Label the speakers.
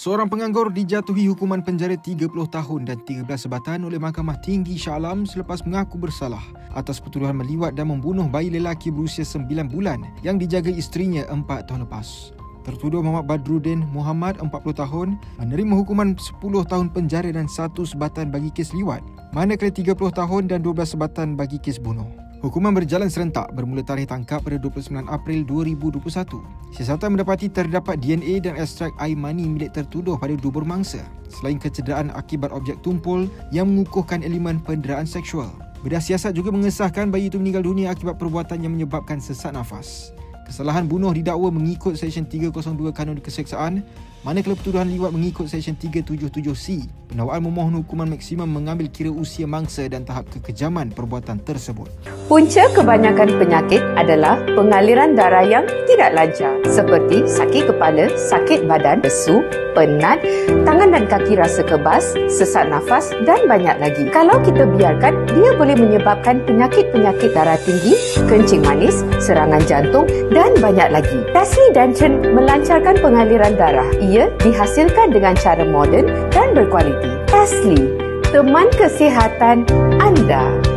Speaker 1: Seorang penganggur dijatuhi hukuman penjara 30 tahun dan 13 sebatan oleh Mahkamah Tinggi Shah Alam selepas mengaku bersalah atas pertuduhan meliwat dan membunuh bayi lelaki berusia 9 bulan yang dijaga isterinya 4 tahun lepas. Tertuduh Muhammad Badruddin Muhammad, 40 tahun, menerima hukuman 10 tahun penjara dan 1 sebatan bagi kes liwat, manakala 30 tahun dan 12 sebatan bagi kes bunuh. Hukuman berjalan serentak bermula tarikh tangkap pada 29 April 2021. Siasatan mendapati terdapat DNA dan ekstrak air mani milik tertuduh pada 2 bermangsa, selain kecederaan akibat objek tumpul yang mengukuhkan elemen penderaan seksual. Bedah siasat juga mengesahkan bayi itu meninggal dunia akibat perbuatan yang menyebabkan sesak nafas. Kesalahan bunuh didakwa mengikut Seksyen 302 Kanun Keseksaan, manakala pertuduhan liwat mengikut Seksyen 377C. Pendakwaan memohon hukuman maksimum mengambil kira usia mangsa dan tahap kekejaman perbuatan tersebut.
Speaker 2: Punca kebanyakan penyakit adalah pengaliran darah yang tidak lancar, seperti sakit kepala, sakit badan, lesu, penat, tangan dan kaki rasa kebas, sesak nafas dan banyak lagi. Kalau kita biarkan, dia boleh menyebabkan penyakit-penyakit darah tinggi, kencing manis, serangan jantung dan banyak lagi. Tasli Dancen melancarkan pengaliran darah. Ia dihasilkan dengan cara moden dan berkualiti. Tasli, teman kesihatan anda.